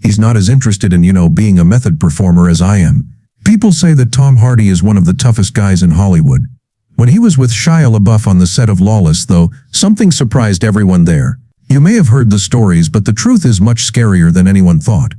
He's not as interested in, being a method performer as I am. People say that Tom Hardy is one of the toughest guys in Hollywood. When he was with Shia LaBeouf on the set of Lawless, though, something surprised everyone there. You may have heard the stories, but the truth is much scarier than anyone thought.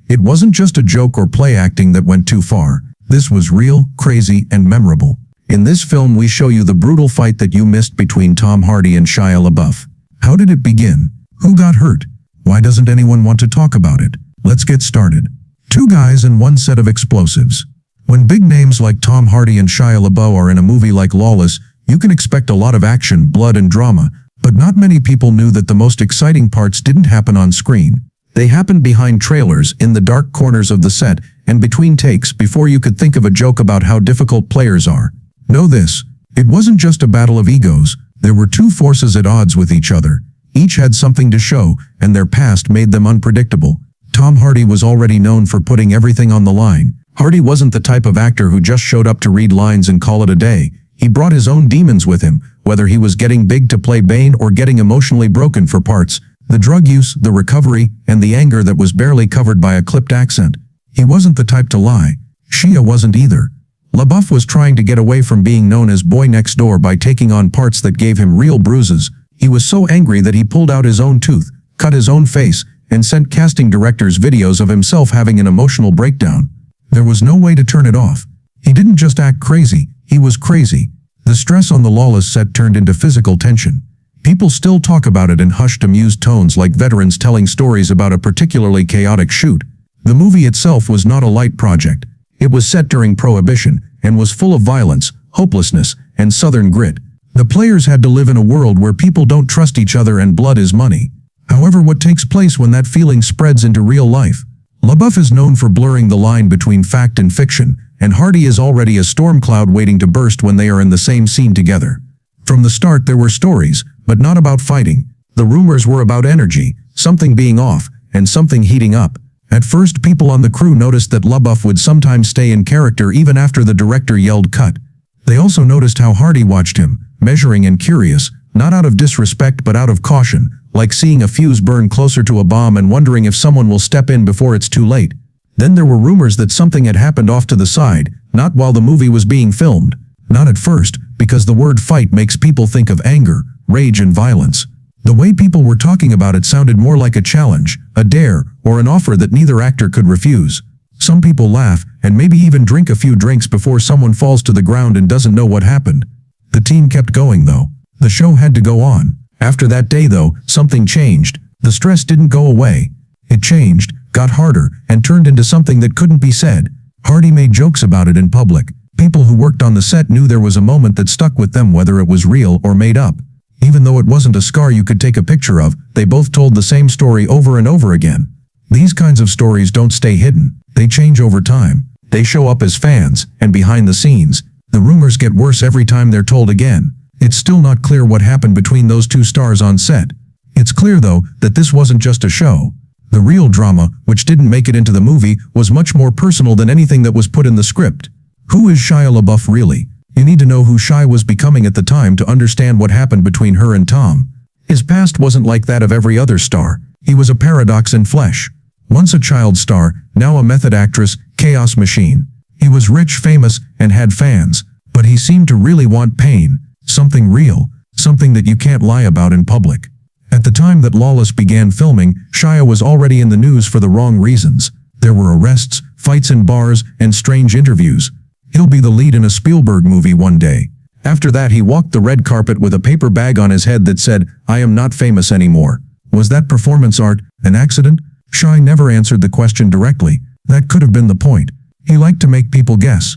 It wasn't just a joke or play acting that went too far. This was real, crazy, and memorable. In this film we show you the brutal fight that you missed between Tom Hardy and Shia LaBeouf. How did it begin? Who got hurt? Why doesn't anyone want to talk about it? Let's get started. Two guys and one set of explosives. When big names like Tom Hardy and Shia LaBeouf are in a movie like Lawless, you can expect a lot of action, blood, and drama, but not many people knew that the most exciting parts didn't happen on screen. They happened behind trailers, in the dark corners of the set, and between takes before you could think of a joke about how difficult players are. Know this, it wasn't just a battle of egos. There were two forces at odds with each other. Each had something to show, and their past made them unpredictable. Tom Hardy was already known for putting everything on the line. Hardy wasn't the type of actor who just showed up to read lines and call it a day. He brought his own demons with him, whether he was getting big to play Bane or getting emotionally broken for parts. The drug use, the recovery, and the anger that was barely covered by a clipped accent. He wasn't the type to lie. Shia wasn't either. LaBeouf was trying to get away from being known as boy next door by taking on parts that gave him real bruises. He was so angry that he pulled out his own tooth, cut his own face, and sent casting directors videos of himself having an emotional breakdown. There was no way to turn it off. He didn't just act crazy, he was crazy. The stress on the Lawless set turned into physical tension. People still talk about it in hushed, amused tones like veterans telling stories about a particularly chaotic shoot. The movie itself was not a light project. It was set during Prohibition and was full of violence, hopelessness, and Southern grit. The players had to live in a world where people don't trust each other and blood is money. However, what takes place when that feeling spreads into real life? LaBeouf is known for blurring the line between fact and fiction, and Hardy is already a storm cloud waiting to burst when they are in the same scene together. From the start there were stories, but not about fighting. The rumors were about energy, something being off, and something heating up. At first people on the crew noticed that LaBeouf would sometimes stay in character even after the director yelled cut. They also noticed how Hardy watched him, measuring and curious, not out of disrespect but out of caution, like seeing a fuse burn closer to a bomb and wondering if someone will step in before it's too late. Then there were rumors that something had happened off to the side, not while the movie was being filmed. Not at first, because the word fight makes people think of anger, rage and violence. The way people were talking about it sounded more like a challenge, a dare, or an offer that neither actor could refuse. Some people laugh, and maybe even drink a few drinks before someone falls to the ground and doesn't know what happened. The team kept going though. The show had to go on. After that day though, something changed. The stress didn't go away. It changed, got harder, and turned into something that couldn't be said. Hardy made jokes about it in public. People who worked on the set knew there was a moment that stuck with them whether it was real or made up. Even though it wasn't a scar you could take a picture of, they both told the same story over and over again. These kinds of stories don't stay hidden. They change over time. They show up as fans, and behind the scenes. The rumors get worse every time they're told again. It's still not clear what happened between those two stars on set. It's clear though that this wasn't just a show. The real drama, which didn't make it into the movie, was much more personal than anything that was put in the script. Who is Shia LaBeouf really? You need to know who Shia was becoming at the time to understand what happened between her and Tom. His past wasn't like that of every other star. He was a paradox in flesh. Once a child star, now a method actress, chaos machine. He was rich, famous, and had fans, but he seemed to really want pain, something real, something that you can't lie about in public. At the time that Lawless began filming, Shia was already in the news for the wrong reasons. There were arrests, fights in bars, and strange interviews. He'll be the lead in a Spielberg movie one day. After that he walked the red carpet with a paper bag on his head that said, "I am not famous anymore." Was that performance art, an accident? Shia never answered the question directly. That could have been the point. He liked to make people guess.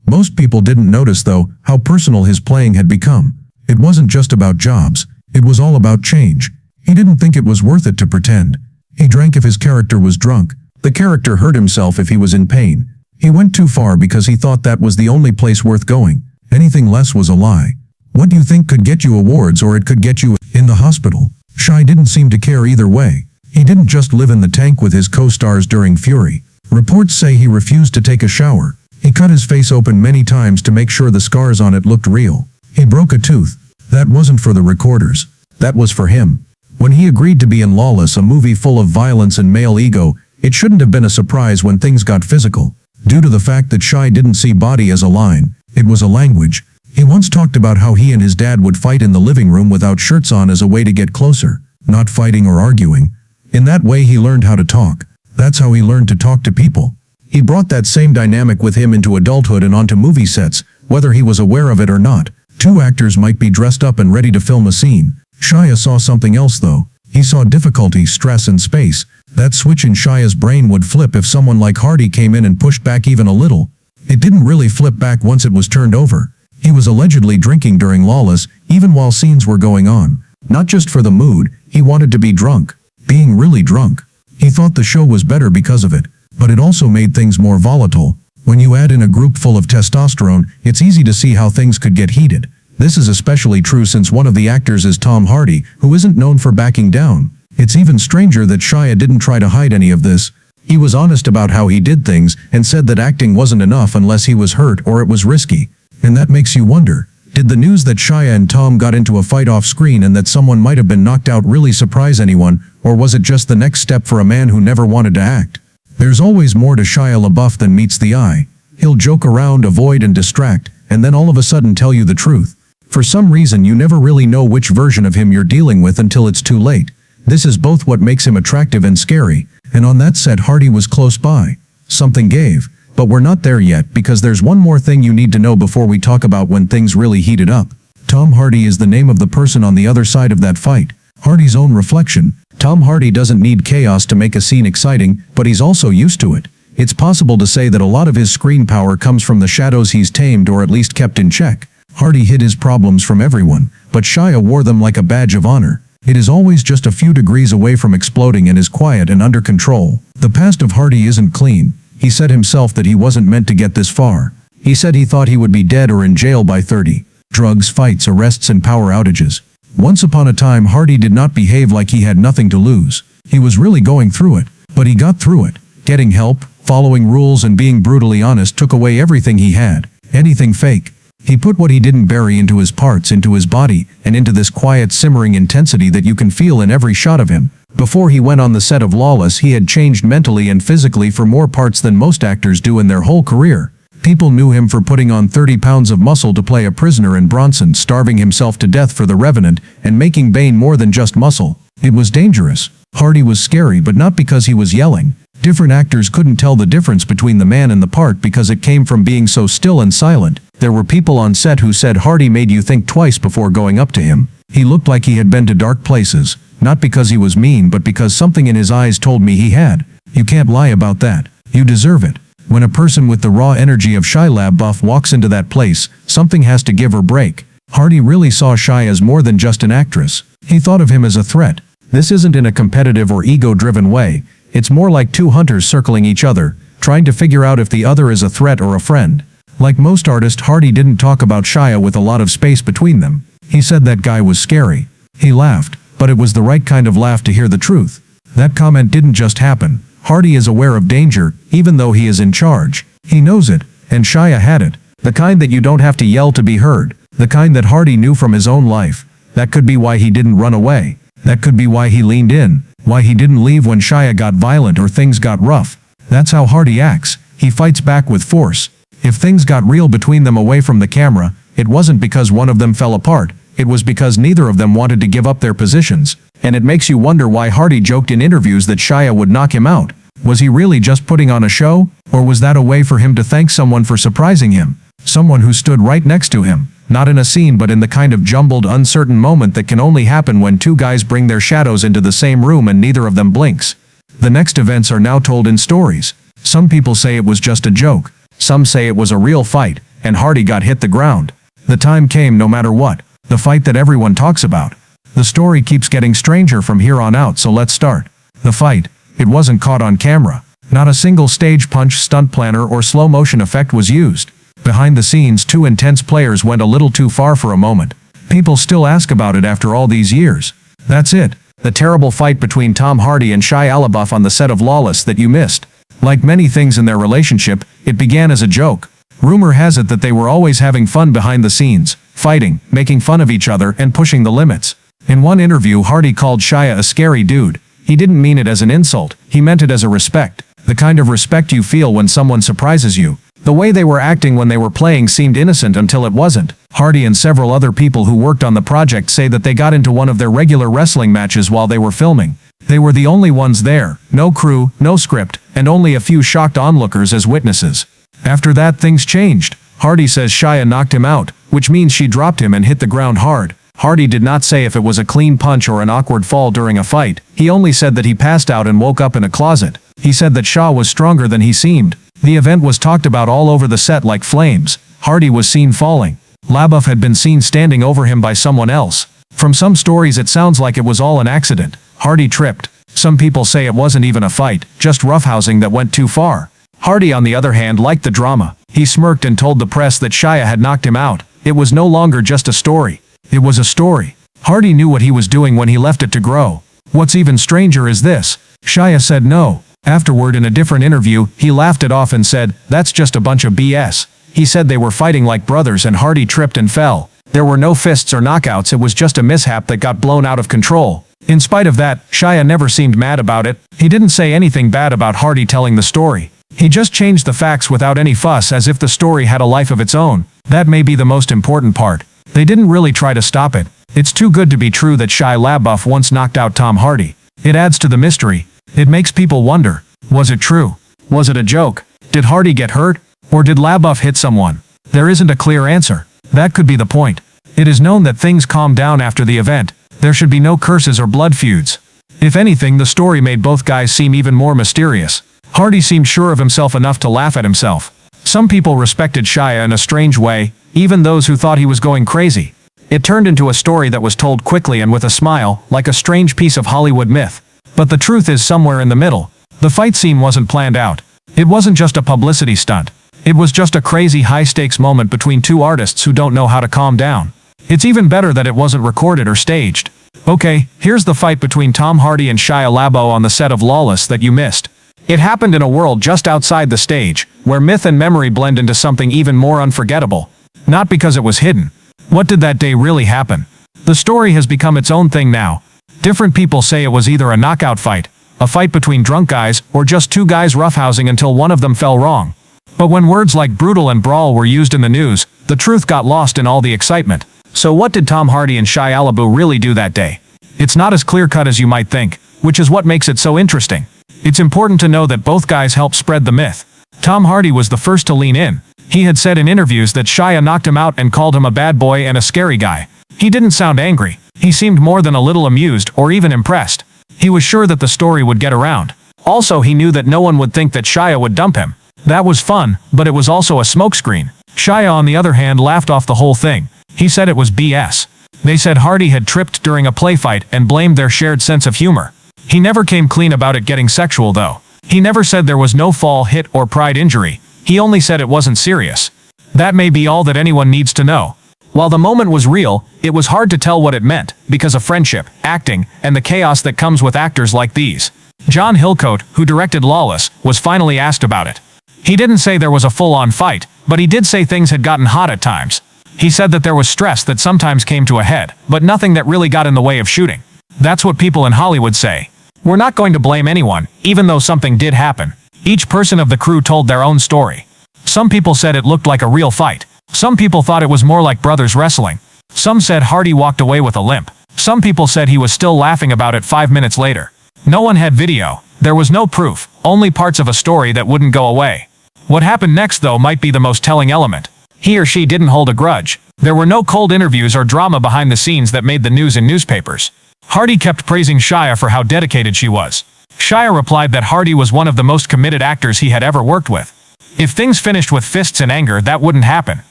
Most people didn't notice though how personal his playing had become. It wasn't just about jobs. It was all about change. He didn't think it was worth it to pretend. He drank if his character was drunk. The character hurt himself if he was in pain. He went too far because he thought that was the only place worth going. Anything less was a lie. What do you think could get you awards or it could get you in the hospital? Shia didn't seem to care either way. He didn't just live in the tank with his co-stars during Fury. Reports say he refused to take a shower. He cut his face open many times to make sure the scars on it looked real. He broke a tooth. That wasn't for the recorders. That was for him. When he agreed to be in Lawless, a movie full of violence and male ego, It shouldn't have been a surprise when things got physical. Due to the fact that Shia didn't see body as a line, it was a language. He once talked about how he and his dad would fight in the living room without shirts on as a way to get closer, not fighting or arguing. In that way he learned how to talk. That's how he learned to talk to people. He brought that same dynamic with him into adulthood and onto movie sets, whether he was aware of it or not. Two actors might be dressed up and ready to film a scene. Shia saw something else though. He saw difficulty, stress and space. That switch in Shia's brain would flip if someone like Hardy came in and pushed back even a little. It didn't really flip back once it was turned over. He was allegedly drinking during Lawless, even while scenes were going on. Not just for the mood, he wanted to be drunk. Being really drunk. He thought the show was better because of it, but it also made things more volatile. When you add in a group full of testosterone, it's easy to see how things could get heated. This is especially true since one of the actors is Tom Hardy, who isn't known for backing down. It's even stranger that Shia didn't try to hide any of this. He was honest about how he did things and said that acting wasn't enough unless he was hurt or it was risky. And that makes you wonder, did the news that Shia and Tom got into a fight off screen and that someone might have been knocked out really surprise anyone, or was it just the next step for a man who never wanted to act? There's always more to Shia LaBeouf than meets the eye. He'll joke around, avoid and distract, and then all of a sudden tell you the truth. For some reason you never really know which version of him you're dealing with until it's too late. This is both what makes him attractive and scary, and on that set Hardy was close by. Something gave. But we're not there yet because there's one more thing you need to know before we talk about when things really heated up. Tom Hardy is the name of the person on the other side of that fight. Hardy's own reflection. Tom Hardy doesn't need chaos to make a scene exciting, but he's also used to it. It's possible to say that a lot of his screen power comes from the shadows he's tamed or at least kept in check. Hardy hid his problems from everyone, but Shia wore them like a badge of honor. It is always just a few degrees away from exploding and is quiet and under control. The past of Hardy isn't clean. He said himself that he wasn't meant to get this far. He said he thought he would be dead or in jail by 30. Drugs, fights, arrests and power outages. Once upon a time Hardy did not behave like he had nothing to lose. He was really going through it, but he got through it. Getting help, following rules and being brutally honest took away everything he had. Anything fake. He put what he didn't bury into his parts, into his body, and into this quiet simmering intensity that you can feel in every shot of him. Before he went on the set of Lawless he had changed mentally and physically for more parts than most actors do in their whole career. People knew him for putting on 30 pounds of muscle to play a prisoner in Bronson, starving himself to death for The Revenant, and making Bane more than just muscle. It was dangerous. Hardy was scary, but not because he was yelling. Different actors couldn't tell the difference between the man and the part because it came from being so still and silent. There were people on set who said Hardy made you think twice before going up to him. He looked like he had been to dark places, not because he was mean but because something in his eyes told me he had. You can't lie about that. You deserve it. When a person with the raw energy of Shia LaBeouf walks into that place, something has to give or break. Hardy really saw Shia as more than just an actress. He thought of him as a threat. This isn't in a competitive or ego-driven way. It's more like two hunters circling each other, trying to figure out if the other is a threat or a friend. Like most artists, Hardy didn't talk about Shia with a lot of space between them. He said that guy was scary. He laughed, but it was the right kind of laugh to hear the truth. That comment didn't just happen. Hardy is aware of danger, even though he is in charge. He knows it, and Shia had it. The kind that you don't have to yell to be heard. The kind that Hardy knew from his own life. That could be why he didn't run away. That could be why he leaned in. Why he didn't leave when Shia got violent or things got rough. That's how Hardy acts. He fights back with force. If things got real between them away from the camera, it wasn't because one of them fell apart. It was because neither of them wanted to give up their positions. And it makes you wonder why Hardy joked in interviews that Shia would knock him out. Was he really just putting on a show? Or was that a way for him to thank someone for surprising him? Someone who stood right next to him. Not in a scene but in the kind of jumbled, uncertain moment that can only happen when two guys bring their shadows into the same room and neither of them blinks. The next events are now told in stories. Some people say it was just a joke. Some say it was a real fight, and Hardy got hit the ground. The time came no matter what. The fight that everyone talks about. The story keeps getting stranger from here on out, so let's start. The fight. It wasn't caught on camera. Not a single stage punch, stunt planner, or slow motion effect was used. Behind the scenes, two intense players went a little too far for a moment. People still ask about it after all these years. That's it. The terrible fight between Tom Hardy and Shia LaBeouf on the set of Lawless that you missed. Like many things in their relationship, it began as a joke. Rumor has it that they were always having fun behind the scenes, fighting, making fun of each other, and pushing the limits. In one interview, Hardy called Shia a scary dude. He didn't mean it as an insult, he meant it as a respect. The kind of respect you feel when someone surprises you. The way they were acting when they were playing seemed innocent until it wasn't. Hardy and several other people who worked on the project say that they got into one of their regular wrestling matches while they were filming. They were the only ones there, no crew, no script, and only a few shocked onlookers as witnesses. After that, things changed. Hardy says Shia knocked him out, which means she dropped him and hit the ground hard. Hardy did not say if it was a clean punch or an awkward fall during a fight. He only said that he passed out and woke up in a closet. He said that Shia was stronger than he seemed. The event was talked about all over the set like flames. Hardy was seen falling. LaBeouf had been seen standing over him by someone else. From some stories it sounds like it was all an accident. Hardy tripped. Some people say it wasn't even a fight, just roughhousing that went too far. Hardy on the other hand liked the drama. He smirked and told the press that Shia had knocked him out. It was no longer just a story. It was a story. Hardy knew what he was doing when he left it to grow. What's even stranger is this. Shia said no. Afterward, in a different interview, he laughed it off and said, "That's just a bunch of BS." He said they were fighting like brothers and Hardy tripped and fell. There were no fists or knockouts, it was just a mishap that got blown out of control. In spite of that, Shia never seemed mad about it. He didn't say anything bad about Hardy telling the story. He just changed the facts without any fuss, as if the story had a life of its own. That may be the most important part. They didn't really try to stop it. It's too good to be true that Shia LaBeouf once knocked out Tom Hardy. It adds to the mystery. It makes people wonder, was it true? Was it a joke? Did Hardy get hurt? Or did LaBeouf hit someone? There isn't a clear answer. That could be the point. It is known that things calmed down after the event. There should be no curses or blood feuds. If anything, the story made both guys seem even more mysterious. Hardy seemed sure of himself enough to laugh at himself. Some people respected Shia in a strange way, even those who thought he was going crazy. It turned into a story that was told quickly and with a smile, like a strange piece of Hollywood myth. But the truth is somewhere in the middle. The fight scene wasn't planned out. It wasn't just a publicity stunt. It was just a crazy high-stakes moment between two artists who don't know how to calm down. It's even better that it wasn't recorded or staged. Okay, here's the fight between Tom Hardy and Shia LaBeouf on the set of Lawless that you missed. It happened in a world just outside the stage, where myth and memory blend into something even more unforgettable. Not because it was hidden. What did that day really happen? The story has become its own thing now. Different people say it was either a knockout fight, a fight between drunk guys, or just two guys roughhousing until one of them fell wrong. But when words like brutal and brawl were used in the news, the truth got lost in all the excitement. So what did Tom Hardy and Shia LaBeouf really do that day? It's not as clear-cut as you might think, which is what makes it so interesting. It's important to know that both guys helped spread the myth. Tom Hardy was the first to lean in. He had said in interviews that Shia knocked him out and called him a bad boy and a scary guy. He didn't sound angry. He seemed more than a little amused or even impressed. He was sure that the story would get around. Also, he knew that no one would think that Shia would dump him. That was fun, but it was also a smokescreen. Shia, on the other hand, laughed off the whole thing. He said it was BS. They said Hardy had tripped during a play fight and blamed their shared sense of humor. He never came clean about it getting sexual, though. He never said there was no fall, hit, or pride injury. He only said it wasn't serious. That may be all that anyone needs to know. While the moment was real, it was hard to tell what it meant, because of friendship, acting, and the chaos that comes with actors like these. John Hillcoat, who directed Lawless, was finally asked about it. He didn't say there was a full-on fight, but he did say things had gotten hot at times. He said that there was stress that sometimes came to a head, but nothing that really got in the way of shooting. That's what people in Hollywood say. We're not going to blame anyone, even though something did happen. Each person of the crew told their own story. Some people said it looked like a real fight. Some people thought it was more like brothers wrestling. Some said Hardy walked away with a limp. Some people said he was still laughing about it 5 minutes later. No one had video. There was no proof, only parts of a story that wouldn't go away. What happened next, though, might be the most telling element. He or she didn't hold a grudge. There were no cold interviews or drama behind the scenes that made the news in newspapers. Hardy kept praising Shia for how dedicated she was. Shia replied that Hardy was one of the most committed actors he had ever worked with. If things finished with fists and anger, that wouldn't happen.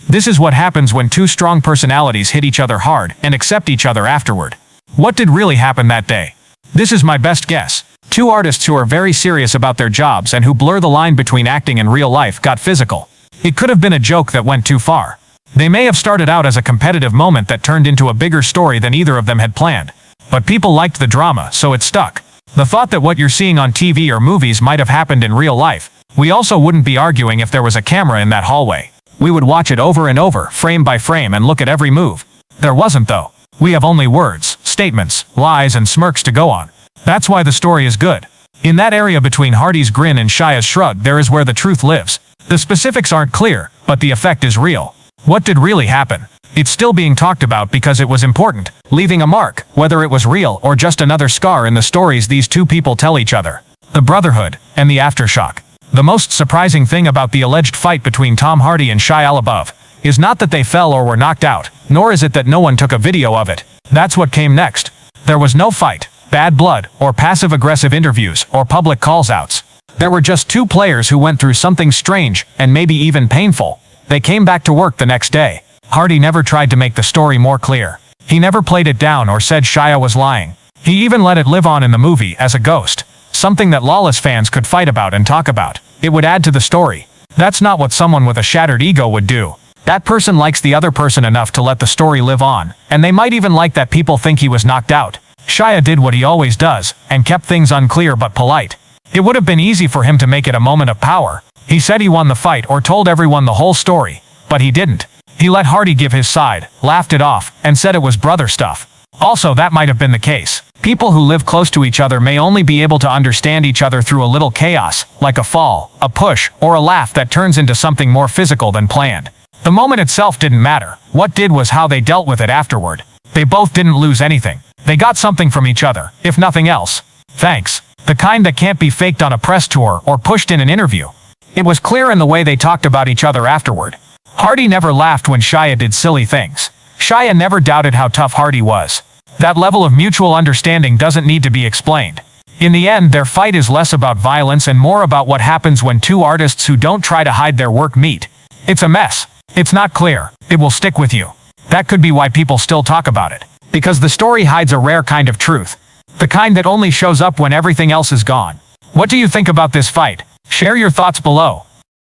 This is what happens when two strong personalities hit each other hard and accept each other afterward. What did really happen that day? This is my best guess. Two artists who are very serious about their jobs and who blur the line between acting and real life got physical. It could have been a joke that went too far. They may have started out as a competitive moment that turned into a bigger story than either of them had planned. But people liked the drama, so it stuck. The thought that what you're seeing on TV or movies might have happened in real life. We also wouldn't be arguing if there was a camera in that hallway. We would watch it over and over, frame by frame, and look at every move. There wasn't, though. We have only words, statements, lies, and smirks to go on. That's why the story is good. In that area between Hardy's grin and Shia's shrug, there is where the truth lives. The specifics aren't clear, but the effect is real. What did really happen? It's still being talked about because it was important, leaving a mark, whether it was real or just another scar in the stories these two people tell each other. The brotherhood, and the aftershock. The most surprising thing about the alleged fight between Tom Hardy and Shia LaBeouf is not that they fell or were knocked out, nor is it that no one took a video of it. That's what came next. There was no fight, bad blood, or passive-aggressive interviews, or public calls-outs. There were just two players who went through something strange, and maybe even painful. They came back to work the next day. Hardy never tried to make the story more clear. He never played it down or said Shia was lying. He even let it live on in the movie as a ghost. Something that Lawless fans could fight about and talk about. It would add to the story. That's not what someone with a shattered ego would do. That person likes the other person enough to let the story live on, and they might even like that people think he was knocked out. Shia did what he always does, and kept things unclear but polite. It would have been easy for him to make it a moment of power. He said he won the fight or told everyone the whole story, but he didn't. He let Hardy give his side, laughed it off, and said it was brother stuff. Also, that might have been the case. People who live close to each other may only be able to understand each other through a little chaos, like a fall, a push, or a laugh that turns into something more physical than planned. The moment itself didn't matter. What did was how they dealt with it afterward. They both didn't lose anything. They got something from each other, if nothing else. Thanks. The kind that can't be faked on a press tour or pushed in an interview. It was clear in the way they talked about each other afterward. Hardy never laughed when Shia did silly things. Shia never doubted how tough Hardy was. That level of mutual understanding doesn't need to be explained. In the end, their fight is less about violence and more about what happens when two artists who don't try to hide their work meet. It's a mess. It's not clear. It will stick with you. That could be why people still talk about it. Because the story hides a rare kind of truth. The kind that only shows up when everything else is gone. What do you think about this fight? Share your thoughts below.